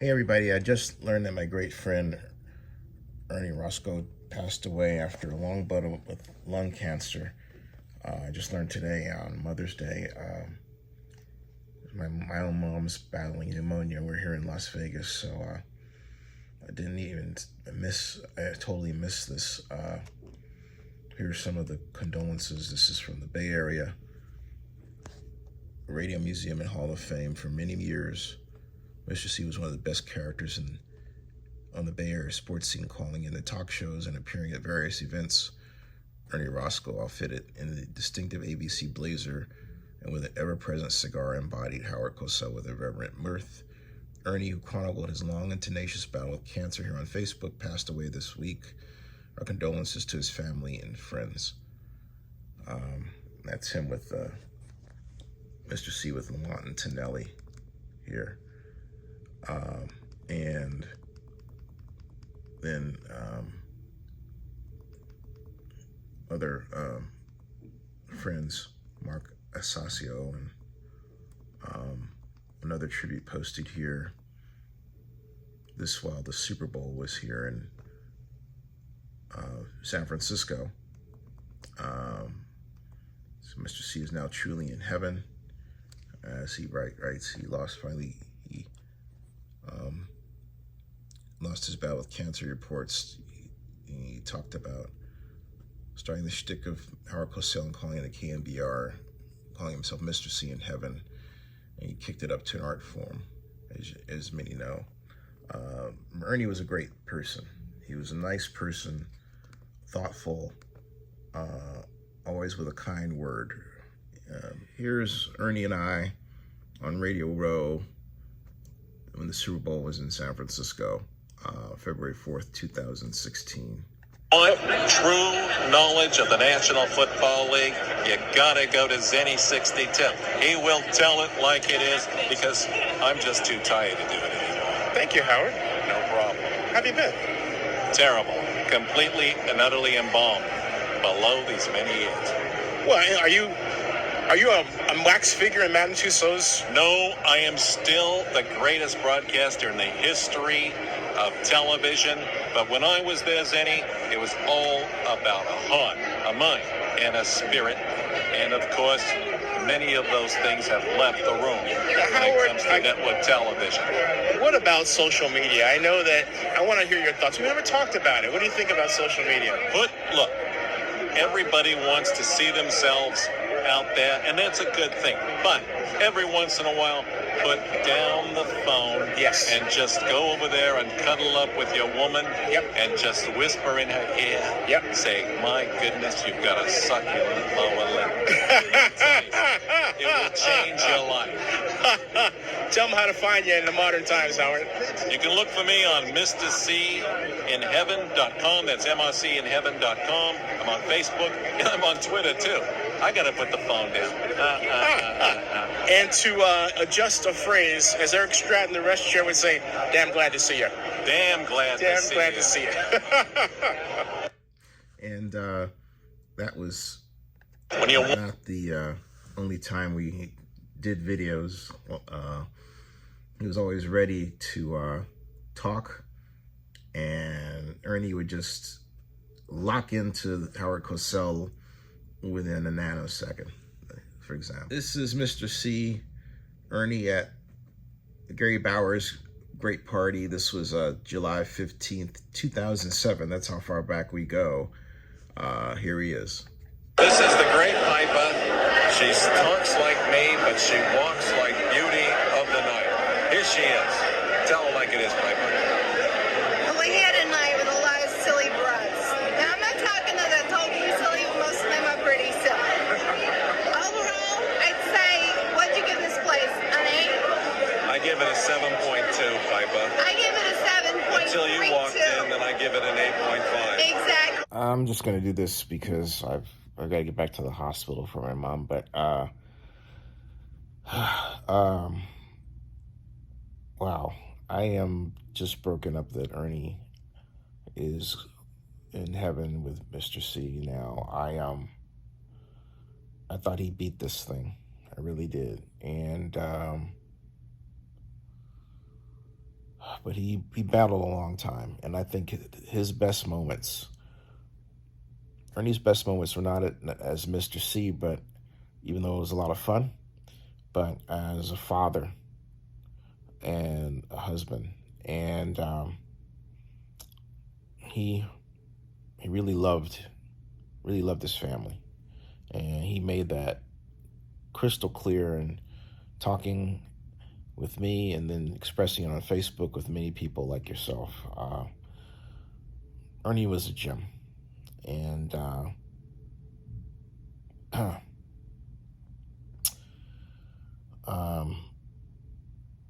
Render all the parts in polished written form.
Hey everybody, I just learned that my great friend Ernie Orosco passed away after a long battle with lung cancer. I just learned today on Mother's Day. My own mom's battling pneumonia. We're here in Las Vegas, so I didn't even I totally missed this. Here's some of the condolences. This is from the Bay Area Radio Museum and Hall of Fame. For many years, Mr. C was one of the best characters on the Bay Area sports scene, calling in the talk shows and appearing at various events. Ernie Orosco, outfitted in the distinctive ABC blazer and with an ever-present cigar, embodied Howard Cosell with irreverent mirth. Ernie, who chronicled his long and tenacious battle with cancer here on Facebook, passed away this week. Our condolences to his family and friends. That's him with Mr. C with Lamont and Tonelli here. And then other friends, Mark Asasio, and another tribute posted here. This while the Super Bowl was here in San Francisco. So Mr. C is now truly in heaven. As he writes, he lost his battle with cancer. Reports he talked about starting the shtick of Howard Cosell and calling it a KMBR, calling himself Mr. C in heaven, and he kicked it up to an art form, as many know. Ernie was a great person. He was a nice person, thoughtful, always with a kind word. Here's Ernie and I on Radio Row when the Super Bowl was in San Francisco, February 4th, 2016. Want true knowledge of the National Football League? You gotta go to Zenny62. He will tell it like it is because I'm just too tired to do it anymore. Thank you, Howard. No problem. How have you been? Terrible. Completely and utterly embalmed below these many years. Well, are you a wax figure in Madame Tussauds? No, I am still the greatest broadcaster in the history of television. But when I was there, Zenny, it was all about a heart, a mind, and a spirit. And of course, many of those things have left the room when it comes to network television. What about social media? I know that I want to hear your thoughts. We never talked about it. What do you think about social media? Look, everybody wants to see themselves out there, and that's a good thing. But every once in a while, put down the phone and just go over there and cuddle up with your woman and just whisper in her ear. Say, my goodness, you've got a succulent lower lip. It will change your life. Tell them how to find you in the modern times, Howard. You can look for me on MrCinHeaven.com. That's MRCinHeaven.com. I'm on Facebook, and I'm on Twitter, too. I got to put the phone down. And to adjust a phrase, as Eric Stratton, the rest chair, would say, damn glad to see you. Damn glad to see you. And that was when you not the only time we did videos. He was always ready to talk, and Ernie would just lock into Howard Cosell within a nanosecond, for example. This is Mr. C, Ernie at Gary Bauer's great party. This was July 15th, 2007. That's how far back we go. Here he is. This is the great Piper. She talks like me, but she walks like beauty of the night. Here she is. Tell her like it is, Piper. We had a night with a lot of silly broads. Now, I'm not talking to the totally silly, most of them are pretty silly. Overall, I'd say, what'd you give this place? An 8? I give it a 7.2, Piper. I give it a 7.32. Until you walked in, then I give it an 8.5. Exactly. I'm just gonna do this because I gotta get back to the hospital for my mom, but wow, I am just broken up that Ernie is in heaven with Mr. C now. I thought he beat this thing. I really did. And but he battled a long time. And I think his best moments, Ernie's best moments were not as Mr. C, but even though it was a lot of fun, but as a father and a husband. And he really loved his family. And he made that crystal clear in talking with me and then expressing it on Facebook with many people like yourself. Ernie was a gem. And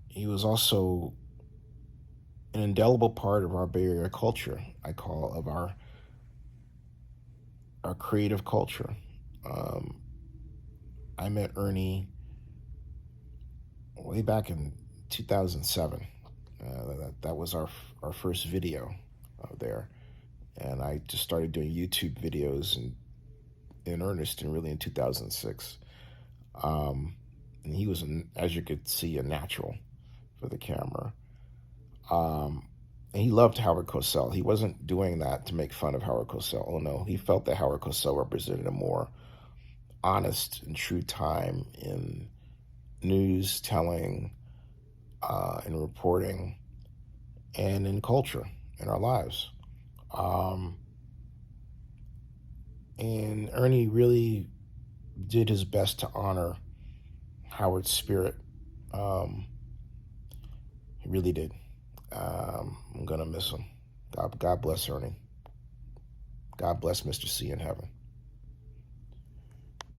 he was also an indelible part of our Bay Area culture, I call, of our creative culture. I met Ernie way back in 2007. That was our first video there. And I just started doing YouTube videos in earnest and really in 2006. And he was, as you could see, a natural for the camera. And he loved Howard Cosell. He wasn't doing that to make fun of Howard Cosell. Oh no, he felt that Howard Cosell represented a more honest and true time in news telling, in reporting, and in culture, in our lives. And Ernie really did his best to honor Howard's spirit. He really did. I'm going to miss him. God bless Ernie. God bless Mr. C in heaven.